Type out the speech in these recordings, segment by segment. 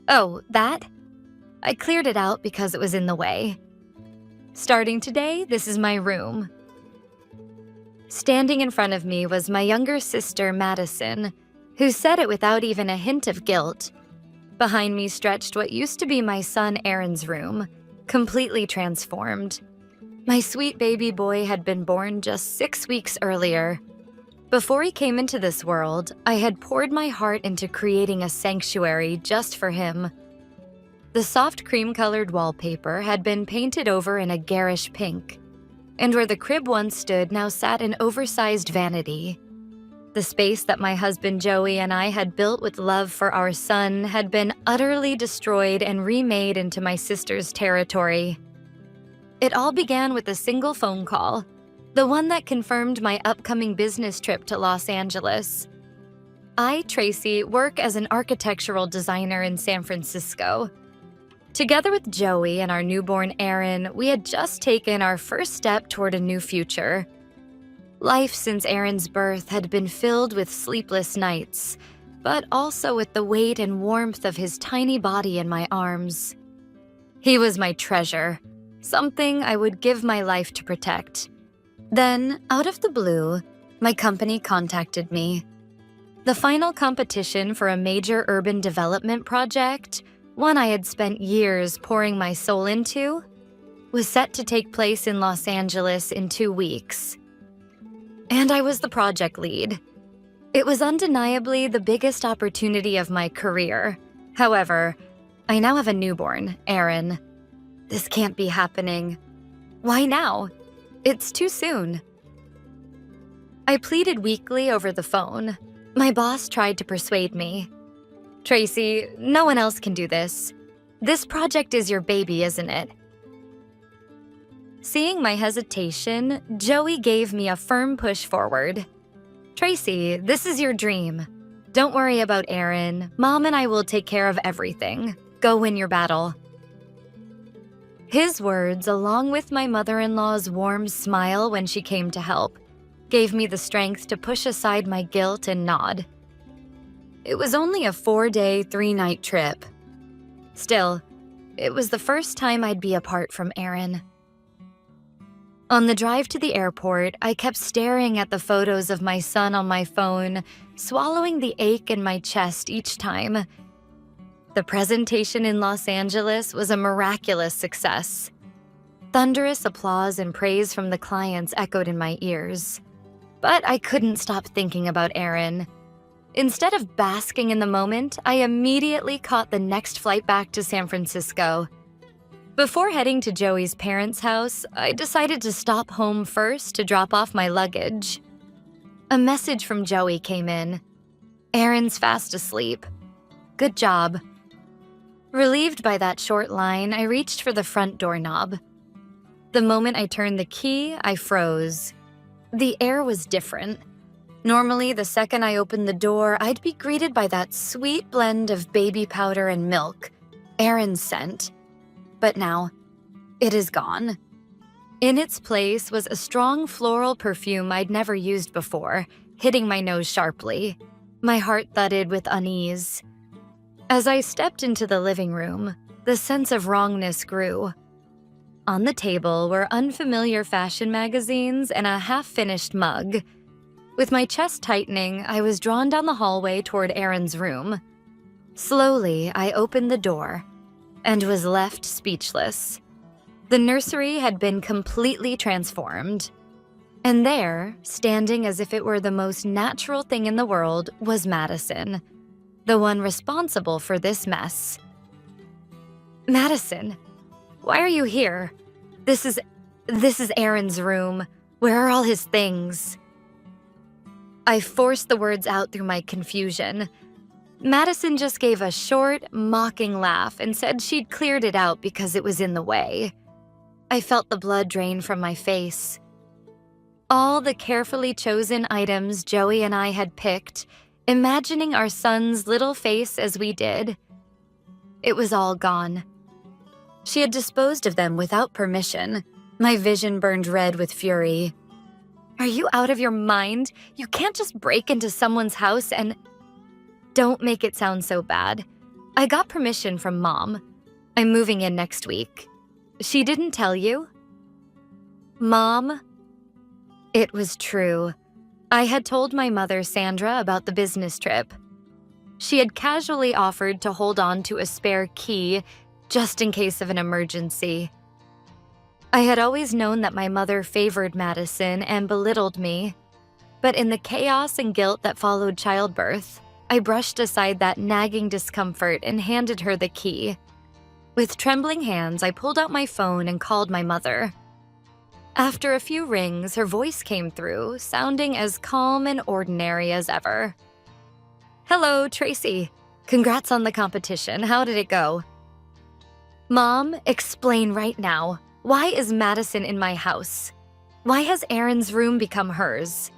Oh, that? I cleared it out because it was in the way. Starting today, this is my room. Standing in front of me was my younger sister, Madison, who said it without even a hint of guilt. Behind me stretched what used to be my son Aaron's room, completely transformed. My sweet baby boy had been born just 6 weeks earlier. Before he came into this world, I had poured my heart into creating a sanctuary just for him. The soft cream-colored wallpaper had been painted over in a garish pink, and where the crib once stood now sat an oversized vanity. The space that my husband Joey and I had built with love for our son had been utterly destroyed and remade into my sister's territory. It all began with a single phone call, the one that confirmed my upcoming business trip to Los Angeles. I, Tracy, work as an architectural designer in San Francisco. Together with Joey and our newborn Aaron, we had just taken our first step toward a new future. Life since Aaron's birth had been filled with sleepless nights, but also with the weight and warmth of his tiny body in my arms. He was my treasure, something I would give my life to protect. Then, out of the blue, my company contacted me. The final competition for a major urban development project, one I had spent years pouring my soul into, was set to take place in Los Angeles in 2 weeks. And I was the project lead. It was undeniably the biggest opportunity of my career. However, I now have a newborn, Aaron. This can't be happening. Why now? It's too soon. I pleaded weakly over the phone. My boss tried to persuade me. Tracy, no one else can do this. This project is your baby, isn't it? Seeing my hesitation, Joey gave me a firm push forward. Tracy, this is your dream. Don't worry about Aaron. Mom and I will take care of everything. Go win your battle. His words, along with my mother-in-law's warm smile when she came to help, gave me the strength to push aside my guilt and nod. It was only a 4-day, 3-night trip. Still, it was the first time I'd be apart from Aaron. On the drive to the airport, I kept staring at the photos of my son on my phone, swallowing the ache in my chest each time. The presentation in Los Angeles was a miraculous success. Thunderous applause and praise from the clients echoed in my ears. But I couldn't stop thinking about Aaron. Instead of basking in the moment, I immediately caught the next flight back to San Francisco. Before heading to Joey's parents' house, I decided to stop home first to drop off my luggage. A message from Joey came in. Aaron's fast asleep. Good job. Relieved by that short line, I reached for the front doorknob. The moment I turned the key, I froze. The air was different. Normally, the second I opened the door, I'd be greeted by that sweet blend of baby powder and milk, Aaron's scent. But now, it is gone. In its place was a strong floral perfume I'd never used before, hitting my nose sharply. My heart thudded with unease. As I stepped into the living room, the sense of wrongness grew. On the table were unfamiliar fashion magazines and a half-finished mug. With my chest tightening, I was drawn down the hallway toward Aaron's room. Slowly, I opened the door and was left speechless. The nursery had been completely transformed. And there, standing as if it were the most natural thing in the world, was Madison, the one responsible for this mess. Madison, why are you here? This is Aaron's room. Where are all his things? I forced the words out through my confusion. Madison just gave a short, mocking laugh and said she'd cleared it out because it was in the way. I felt the blood drain from my face. All the carefully chosen items Joey and I had picked, imagining our son's little face as we did. It was all gone. She had disposed of them without permission. My vision burned red with fury. Are you out of your mind? You can't just break into someone's house and... Don't make it sound so bad. I got permission from Mom. I'm moving in next week. She didn't tell you? Mom? It was true. I had told my mother, Sandra, about the business trip. She had casually offered to hold on to a spare key just in case of an emergency. I had always known that my mother favored Madison and belittled me, but in the chaos and guilt that followed childbirth, I brushed aside that nagging discomfort and handed her the key. With trembling hands, I pulled out my phone and called my mother. After a few rings, her voice came through, sounding as calm and ordinary as ever. "Hello, Tracy. Congrats on the competition. How did it go?" "Mom, explain right now. Why is Madison in my house? Why has Erin's room become hers?"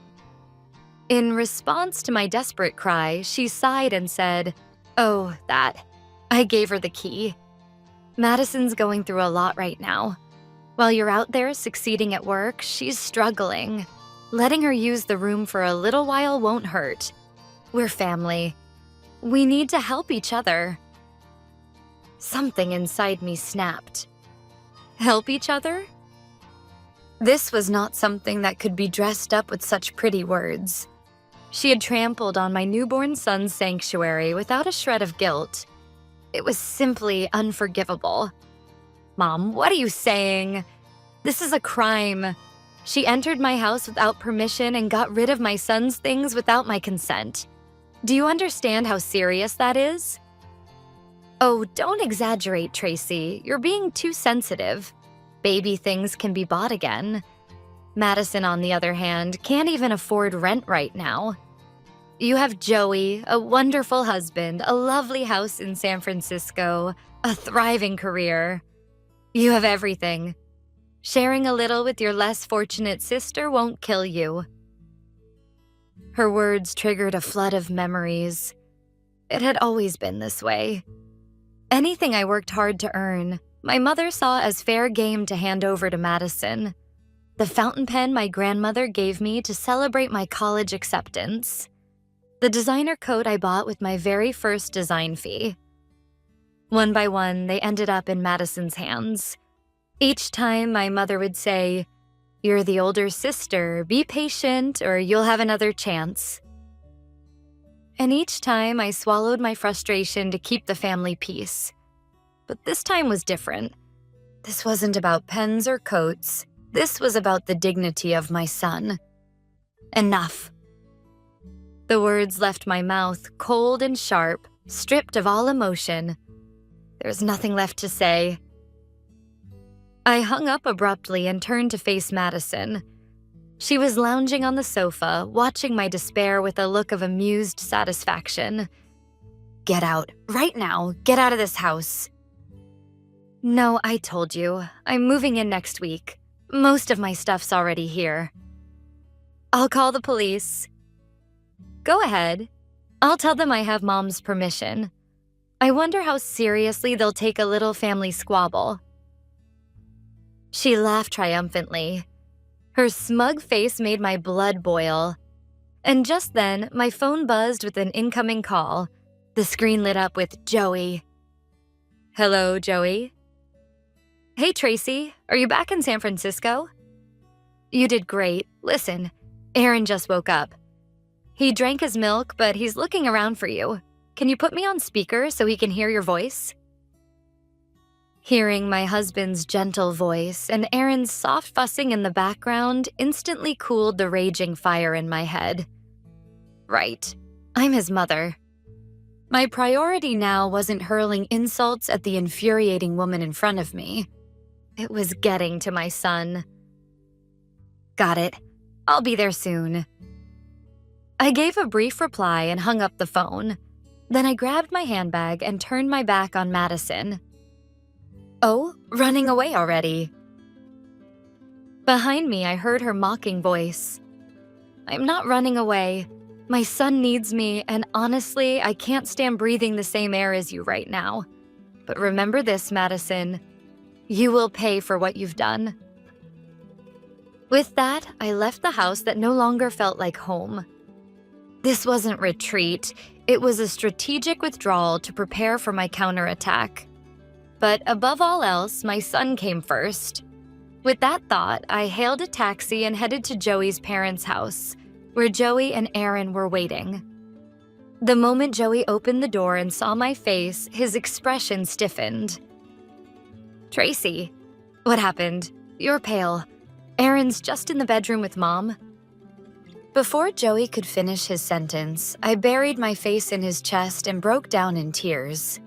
In response to my desperate cry, she sighed and said, "Oh, that. I gave her the key. Madison's going through a lot right now. While you're out there succeeding at work, she's struggling. Letting her use the room for a little while won't hurt. We're family. We need to help each other." Something inside me snapped. Help each other? This was not something that could be dressed up with such pretty words. She had trampled on my newborn son's sanctuary without a shred of guilt. It was simply unforgivable. "Mom, what are you saying? This is a crime. She entered my house without permission and got rid of my son's things without my consent. Do you understand how serious that is?" "Oh, don't exaggerate, Tracy. You're being too sensitive. Baby things can be bought again. Madison, on the other hand, can't even afford rent right now. You have Joey, a wonderful husband, a lovely house in San Francisco, a thriving career. You have everything. Sharing a little with your less fortunate sister won't kill you." Her words triggered a flood of memories. It had always been this way. Anything I worked hard to earn, my mother saw as fair game to hand over to Madison. The fountain pen my grandmother gave me to celebrate my college acceptance. The designer coat I bought with my very first design fee. One by one, they ended up in Madison's hands. Each time my mother would say, "You're the older sister, be patient or you'll have another chance." And each time I swallowed my frustration to keep the family peace. But this time was different. This wasn't about pens or coats. This was about the dignity of my son. Enough. The words left my mouth cold and sharp, stripped of all emotion. There's nothing left to say. I hung up abruptly and turned to face Madison. She was lounging on the sofa, watching my despair with a look of amused satisfaction. "Get out, right now. Get out of this house." "No, I told you. I'm moving in next week. Most of my stuff's already here." "I'll call the police." "Go ahead. I'll tell them I have Mom's permission. I wonder how seriously they'll take a little family squabble." She laughed triumphantly. Her smug face made my blood boil. And just then, my phone buzzed with an incoming call. The screen lit up with Joey. "Hello, Joey." "Hey, Tracy. Are you back in San Francisco?" "You did great. Listen, Aaron just woke up. He drank his milk, but he's looking around for you. Can you put me on speaker so he can hear your voice?" Hearing my husband's gentle voice and Aaron's soft fussing in the background instantly cooled the raging fire in my head. Right, I'm his mother. My priority now wasn't hurling insults at the infuriating woman in front of me. It was getting to my son. "Got it. I'll be there soon." I gave a brief reply and hung up the phone. Then I grabbed my handbag and turned my back on Madison. "Oh, running away already." Behind me, I heard her mocking voice. "I'm not running away. My son needs me, and honestly, I can't stand breathing the same air as you right now. But remember this, Madison. You will pay for what you've done." With that, I left the house that no longer felt like home. This wasn't retreat, it was a strategic withdrawal to prepare for my counterattack. But above all else, my son came first. With that thought, I hailed a taxi and headed to Joey's parents' house, where Joey and Aaron were waiting. The moment Joey opened the door and saw my face, his expression stiffened. "Tracy, what happened? You're pale. Aaron's just in the bedroom with Mom." Before Joey could finish his sentence, I buried my face in his chest and broke down in tears.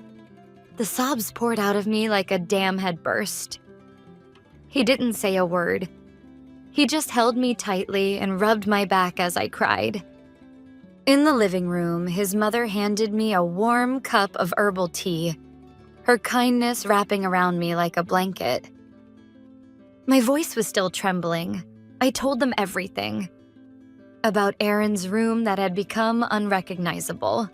The sobs poured out of me like a dam had burst. He didn't say a word. He just held me tightly and rubbed my back as I cried. In the living room, his mother handed me a warm cup of herbal tea, her kindness wrapping around me like a blanket. My voice was still trembling. I told them everything. About Aaron's room that had become unrecognizable.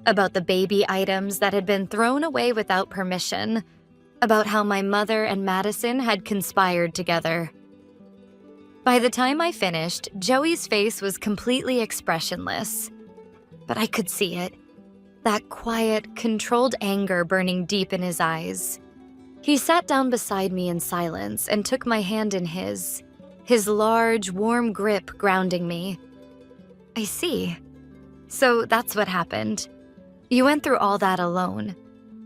About the baby items that had been thrown away without permission. About how my mother and Madison had conspired together. By the time I finished, Joey's face was completely expressionless. But I could see it. That quiet, controlled anger burning deep in his eyes. He sat down beside me in silence and took my hand in his large, warm grip grounding me. "I see. So that's what happened. You went through all that alone.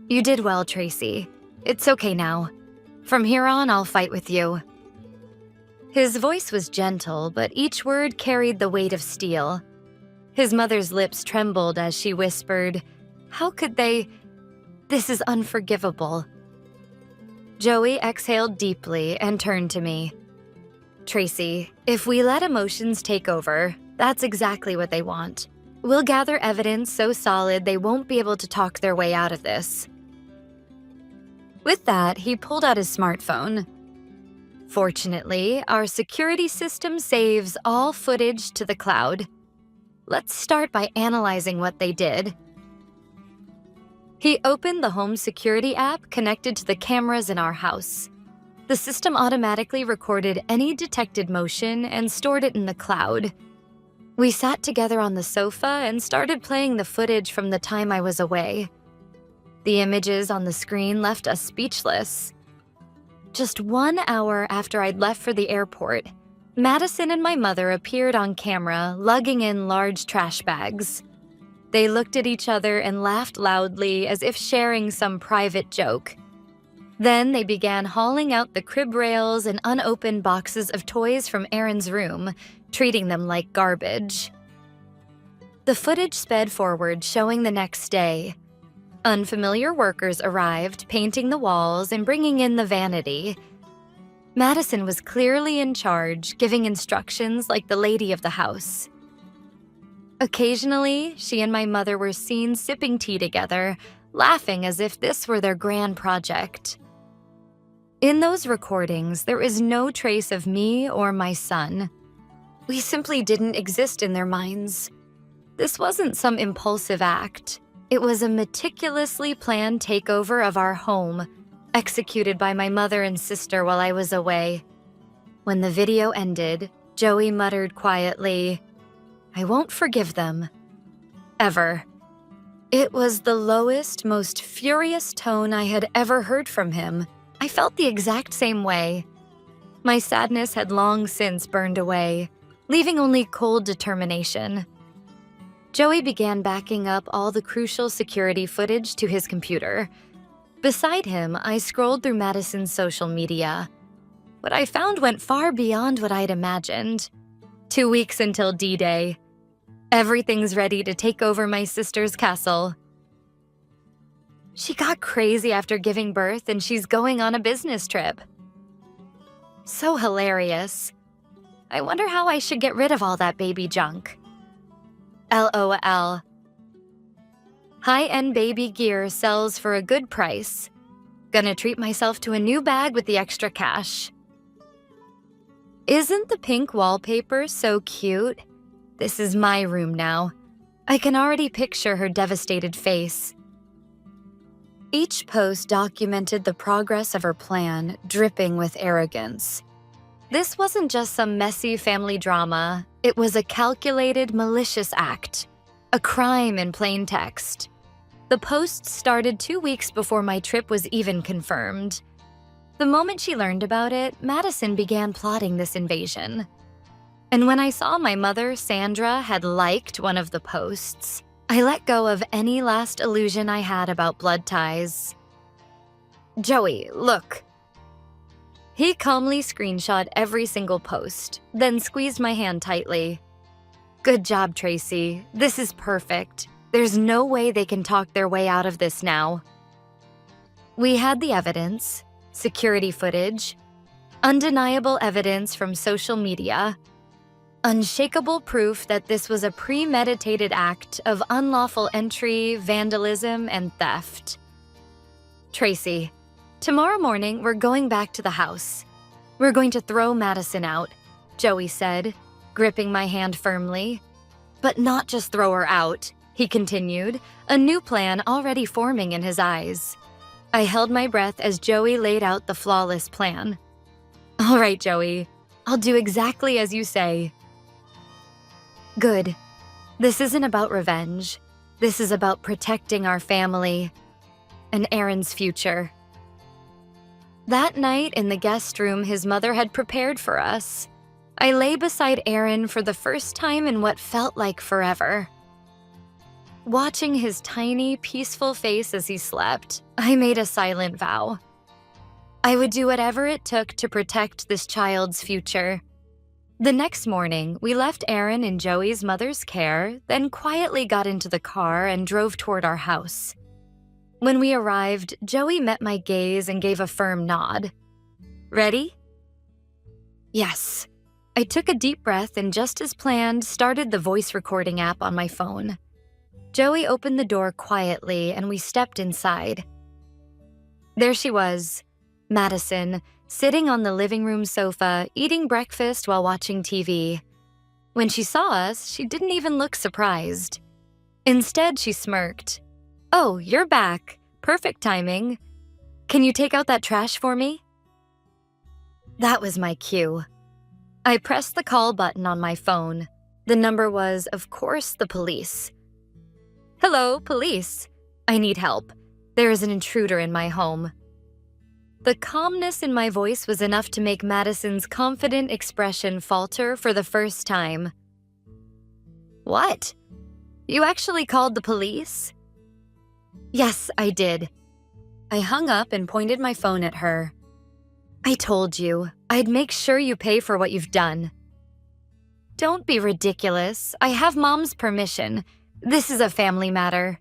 You did well, Tracy. It's okay now. From here on, I'll fight with you." His voice was gentle, but each word carried the weight of steel. His mother's lips trembled as she whispered, "How could they? This is unforgivable." Joey exhaled deeply and turned to me. "Tracy, if we let emotions take over, that's exactly what they want. We'll gather evidence so solid they won't be able to talk their way out of this." With that, he pulled out his smartphone. "Fortunately, our security system saves all footage to the cloud. Let's start by analyzing what they did." He opened the home security app connected to the cameras in our house. The system automatically recorded any detected motion and stored it in the cloud. We sat together on the sofa and started playing the footage from the time I was away. The images on the screen left us speechless. Just 1 hour after I'd left for the airport, Madison and my mother appeared on camera, lugging in large trash bags. They looked at each other and laughed loudly as if sharing some private joke. Then they began hauling out the crib rails and unopened boxes of toys from Aaron's room, treating them like garbage. The footage sped forward, showing the next day. Unfamiliar workers arrived, painting the walls and bringing in the vanity. Madison was clearly in charge, giving instructions like the lady of the house. Occasionally, she and my mother were seen sipping tea together, laughing as if this were their grand project. In those recordings, there is no trace of me or my son. We simply didn't exist in their minds. This wasn't some impulsive act. It was a meticulously planned takeover of our home, executed by my mother and sister while I was away. When the video ended, Joey muttered quietly, "I won't forgive them. Ever." It was the lowest, most furious tone I had ever heard from him. I felt the exact same way. My sadness had long since burned away, leaving only cold determination. Joey began backing up all the crucial security footage to his computer. Beside him, I scrolled through Madison's social media. What I found went far beyond what I'd imagined. 2 weeks until D-Day. Everything's ready to take over my sister's castle. She got crazy after giving birth and she's going on a business trip. So hilarious. I wonder how I should get rid of all that baby junk. LOL. High-end baby gear sells for a good price. Gonna treat myself to a new bag with the extra cash. Isn't the pink wallpaper so cute? This is my room now. I can already picture her devastated face. Each post documented the progress of her plan, dripping with arrogance. This wasn't just some messy family drama, it was a calculated, malicious act, a crime in plain text. The post started 2 weeks before my trip was even confirmed. The moment she learned about it, Madison began plotting this invasion. And when I saw my mother, Sandra, had liked one of the posts, I let go of any last illusion I had about blood ties. "Joey, look." He calmly screenshot every single post, then squeezed my hand tightly. "Good job, Tracy. This is perfect. There's no way they can talk their way out of this now." We had the evidence, security footage, undeniable evidence from social media, unshakable proof that this was a premeditated act of unlawful entry, vandalism, and theft. "Tracy, tomorrow morning we're going back to the house. We're going to throw Madison out," Joey said, gripping my hand firmly. "But not just throw her out," he continued, a new plan already forming in his eyes. I held my breath as Joey laid out the flawless plan. "All right, Joey, I'll do exactly as you say." "Good. This isn't about revenge. This is about protecting our family and Aaron's future." That night in the guest room his mother had prepared for us, I lay beside Aaron for the first time in what felt like forever. Watching his tiny, peaceful face as he slept, I made a silent vow. I would do whatever it took to protect this child's future. The next morning, we left Aaron in Joey's mother's care, then quietly got into the car and drove toward our house. When we arrived, Joey met my gaze and gave a firm nod. "Ready?" "Yes." I took a deep breath and, just as planned, started the voice recording app on my phone. Joey opened the door quietly and we stepped inside. There she was, Madison, sitting on the living room sofa, eating breakfast while watching TV. When she saw us, she didn't even look surprised. Instead, she smirked. "Oh, you're back. Perfect timing. Can you take out that trash for me?" That was my cue. I pressed the call button on my phone. The number was, of course, the police. "Hello, police. I need help. There is an intruder in my home." The calmness in my voice was enough to make Madison's confident expression falter for the first time. "What? You actually called the police?" "Yes, I did." I hung up and pointed my phone at her. "I told you, I'd make sure you pay for what you've done." "Don't be ridiculous. I have Mom's permission. This is a family matter."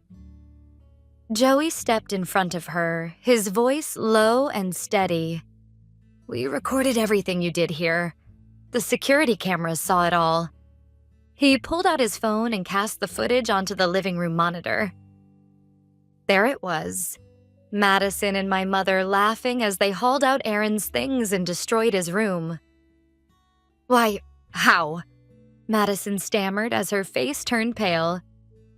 Joey stepped in front of her, his voice low and steady. "We recorded everything you did here. The security cameras saw it all." He pulled out his phone and cast the footage onto the living room monitor. There it was, Madison and my mother laughing as they hauled out Aaron's things and destroyed his room. "Why, how?" Madison stammered as her face turned pale.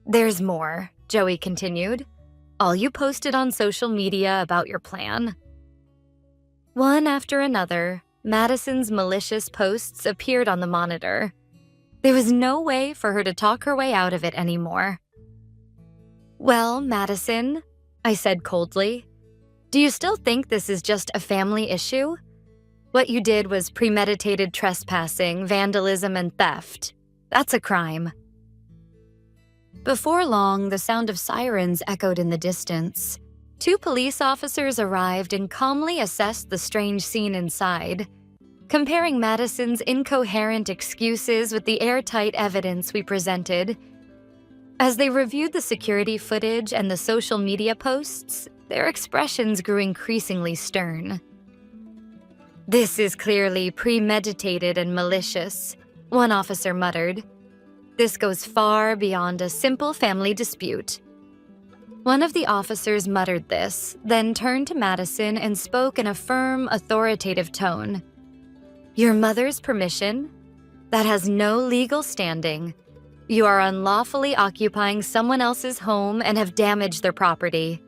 "There's more," Joey continued. "All you posted on social media about your plan." One after another, Madison's malicious posts appeared on the monitor. There was no way for her to talk her way out of it anymore. "Well, Madison," I said coldly, "do you still think this is just a family issue? What you did was premeditated trespassing, vandalism, and theft. That's a crime." Before long, the sound of sirens echoed in the distance. 2 police officers arrived and calmly assessed the strange scene inside, comparing Madison's incoherent excuses with the airtight evidence we presented. As they reviewed the security footage and the social media posts, their expressions grew increasingly stern. "This is clearly premeditated and malicious," one officer muttered. "This goes far beyond a simple family dispute." One of the officers muttered this, then turned to Madison and spoke in a firm, authoritative tone. "Your mother's permission? That has no legal standing. You are unlawfully occupying someone else's home and have damaged their property.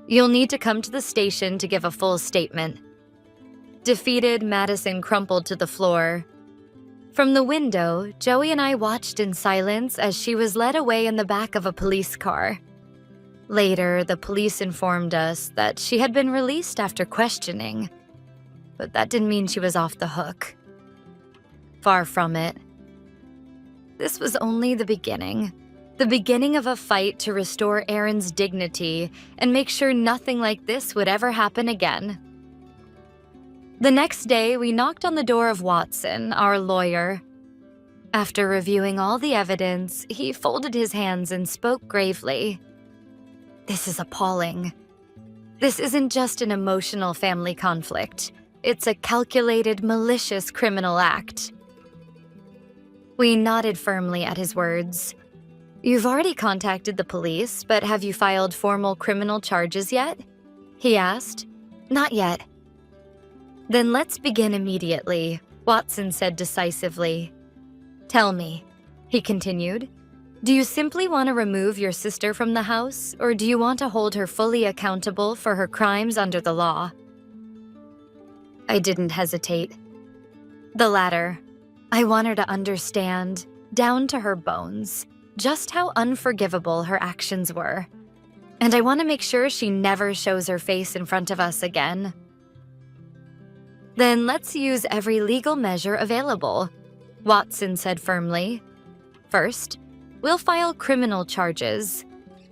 You'll need to come to the station to give a full statement." Defeated, Madison crumpled to the floor. From the window, Joey and I watched in silence as she was led away in the back of a police car. Later, the police informed us that she had been released after questioning, but that didn't mean she was off the hook. Far from it. This was only the beginning of a fight to restore Aaron's dignity and make sure nothing like this would ever happen again. The next day, we knocked on the door of Watson, our lawyer. After reviewing all the evidence, he folded his hands and spoke gravely. "This is appalling. This isn't just an emotional family conflict. It's a calculated, malicious criminal act." We nodded firmly at his words. "You've already contacted the police, but have you filed formal criminal charges yet?" he asked. "Not yet." "Then let's begin immediately," Watson said decisively. "Tell me," he continued, "do you simply want to remove your sister from the house, or do you want to hold her fully accountable for her crimes under the law?" I didn't hesitate. The latter. I want her to understand, down to her bones, just how unforgivable her actions were. And I want to make sure she never shows her face in front of us again. "Then let's use every legal measure available," Watson said firmly. "First, we'll file criminal charges.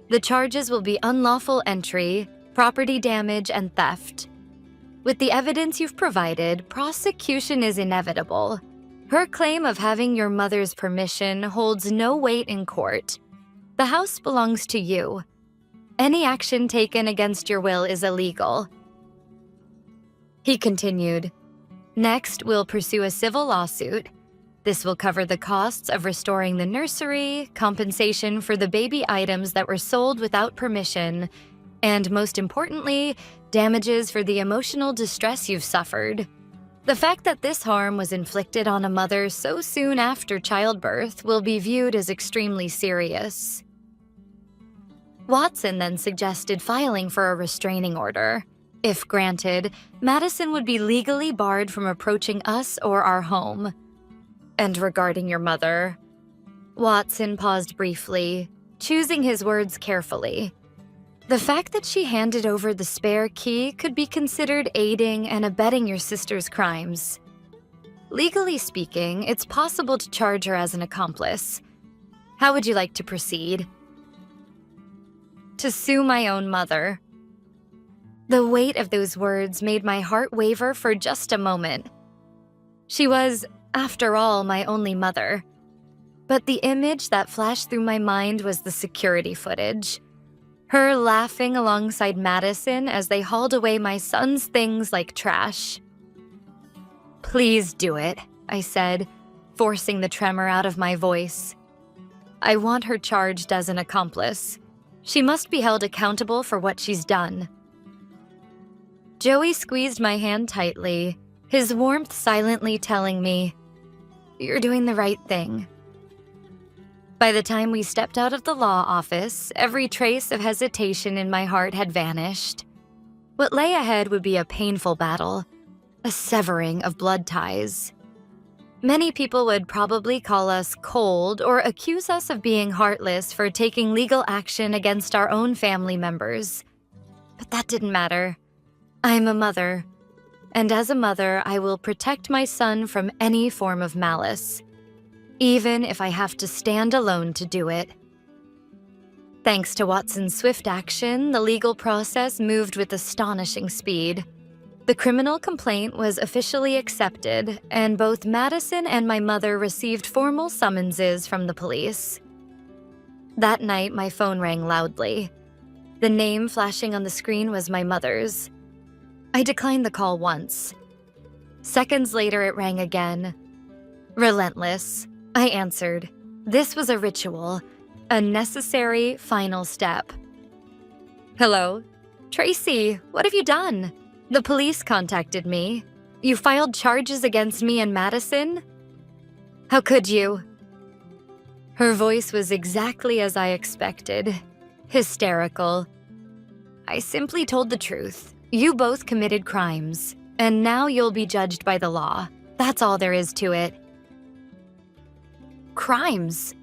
The charges will be unlawful entry, property damage, and theft. With the evidence you've provided, prosecution is inevitable. Her claim of having your mother's permission holds no weight in court. The house belongs to you. Any action taken against your will is illegal." He continued, "Next, we'll pursue a civil lawsuit. This will cover the costs of restoring the nursery, compensation for the baby items that were sold without permission, and most importantly, damages for the emotional distress you've suffered. The fact that this harm was inflicted on a mother so soon after childbirth will be viewed as extremely serious." Watson then suggested filing for a restraining order. If granted, Madison would be legally barred from approaching us or our home. "And regarding your mother?" Watson paused briefly, choosing his words carefully. "The fact that she handed over the spare key could be considered aiding and abetting your sister's crimes. Legally speaking, it's possible to charge her as an accomplice. How would you like to proceed?" "To sue my own mother." The weight of those words made my heart waver for just a moment. She was, after all, my only mother. But the image that flashed through my mind was the security footage. Her laughing alongside Madison as they hauled away my son's things like trash. "Please do it," I said, forcing the tremor out of my voice. "I want her charged as an accomplice. She must be held accountable for what she's done." Joey squeezed my hand tightly, his warmth silently telling me, "You're doing the right thing." By the time we stepped out of the law office, every trace of hesitation in my heart had vanished. What lay ahead would be a painful battle, a severing of blood ties. Many people would probably call us cold or accuse us of being heartless for taking legal action against our own family members. But that didn't matter. I'm a mother, and as a mother, I will protect my son from any form of malice, even if I have to stand alone to do it. Thanks to Watson's swift action, the legal process moved with astonishing speed. The criminal complaint was officially accepted, and both Madison and my mother received formal summonses from the police. That night, my phone rang loudly. The name flashing on the screen was my mother's. I declined the call once. Seconds later, it rang again. Relentless, I answered. This was a ritual, a necessary final step. "Hello? Tracy, what have you done? The police contacted me. You filed charges against me and Madison? How could you?" Her voice was exactly as I expected, hysterical. "I simply told the truth. You both committed crimes. And now you'll be judged by the law. That's all there is to it. Crimes.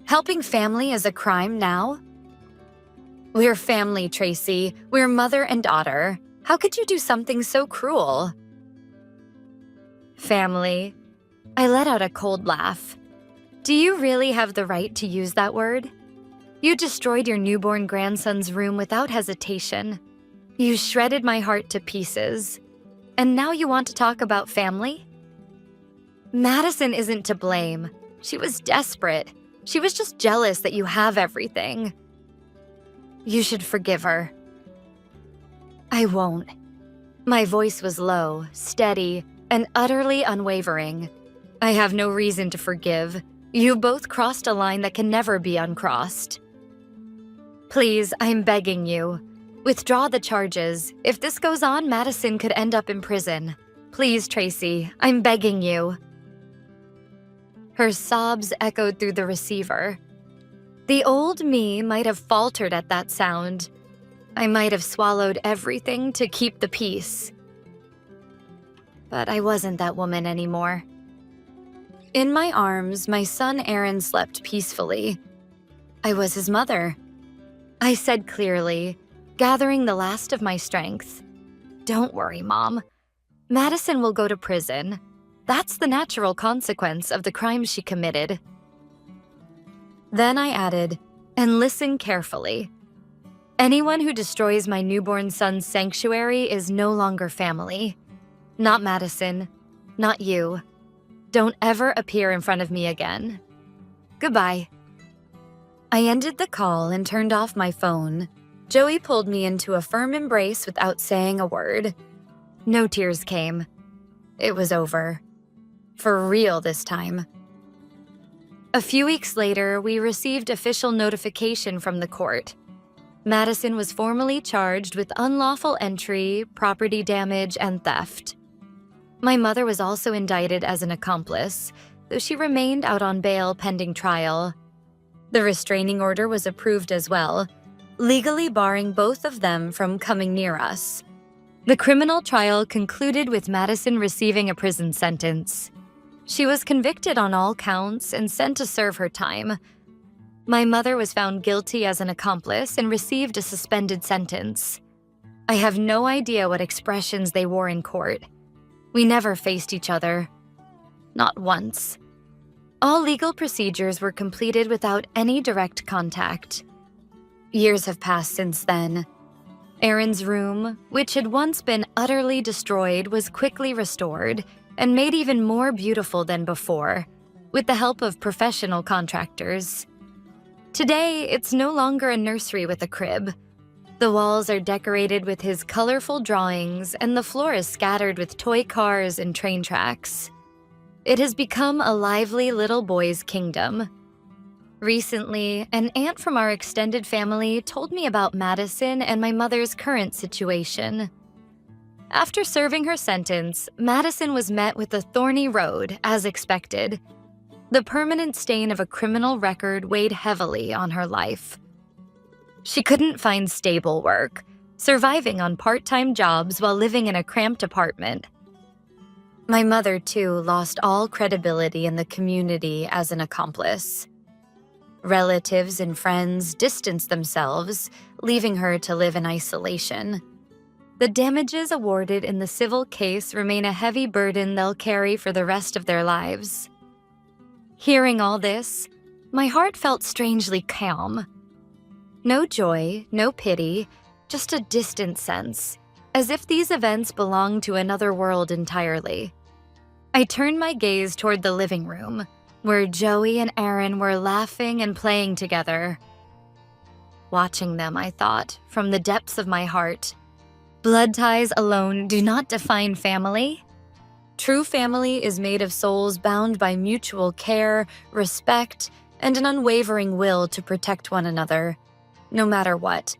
Helping family is a crime now? We're family, Tracy. We're mother and daughter. How could you do something so cruel? Family. I let out a cold laugh. Do you really have the right to use that word? You destroyed your newborn grandson's room without hesitation. You shredded my heart to pieces. And now you want to talk about family? Madison isn't to blame. She was desperate. She was just jealous that you have everything. You should forgive her. I won't. My voice was low, steady, and utterly unwavering. I have no reason to forgive. You both crossed a line that can never be uncrossed. Please, I'm begging you. Withdraw the charges. If this goes on, Madison could end up in prison. Please, Tracy, I'm begging you. Her sobs echoed through the receiver. The old me might have faltered at that sound. I might have swallowed everything to keep the peace. But I wasn't that woman anymore. In my arms, my son Aaron slept peacefully. I was his mother. I said clearly, gathering the last of my strength, "Don't worry, Mom. Madison will go to prison. That's the natural consequence of the crimes she committed." Then I added, "And listen carefully. Anyone who destroys my newborn son's sanctuary is no longer family. Not Madison, not you. Don't ever appear in front of me again. Goodbye." I ended the call and turned off my phone. Joey pulled me into a firm embrace without saying a word. No tears came. It was over. For real this time. A few weeks later, we received official notification from the court. Madison was formally charged with unlawful entry, property damage, and theft. My mother was also indicted as an accomplice, though she remained out on bail pending trial. The restraining order was approved as well, legally barring both of them from coming near us. The criminal trial concluded with Madison receiving a prison sentence. She was convicted on all counts and sent to serve her time. My mother was found guilty as an accomplice and received a suspended sentence. I have no idea what expressions they wore in court. We never faced each other. Not once. All legal procedures were completed without any direct contact. Years have passed since then. Aaron's room, which had once been utterly destroyed, was quickly restored and made even more beautiful than before, with the help of professional contractors. Today, it's no longer a nursery with a crib. The walls are decorated with his colorful drawings, and the floor is scattered with toy cars and train tracks. It has become a lively little boy's kingdom. Recently, an aunt from our extended family told me about Madison and my mother's current situation. After serving her sentence, Madison was met with a thorny road, as expected. The permanent stain of a criminal record weighed heavily on her life. She couldn't find stable work, surviving on part-time jobs while living in a cramped apartment. My mother, too, lost all credibility in the community as an accomplice. Relatives and friends distanced themselves, leaving her to live in isolation. The damages awarded in the civil case remain a heavy burden they'll carry for the rest of their lives. Hearing all this, my heart felt strangely calm. No joy, no pity, just a distant sense, as if these events belonged to another world entirely. I turned my gaze toward the living room, where Joey and Aaron were laughing and playing together. Watching them, I thought, from the depths of my heart, blood ties alone do not define family. True family is made of souls bound by mutual care, respect, and an unwavering will to protect one another, no matter what.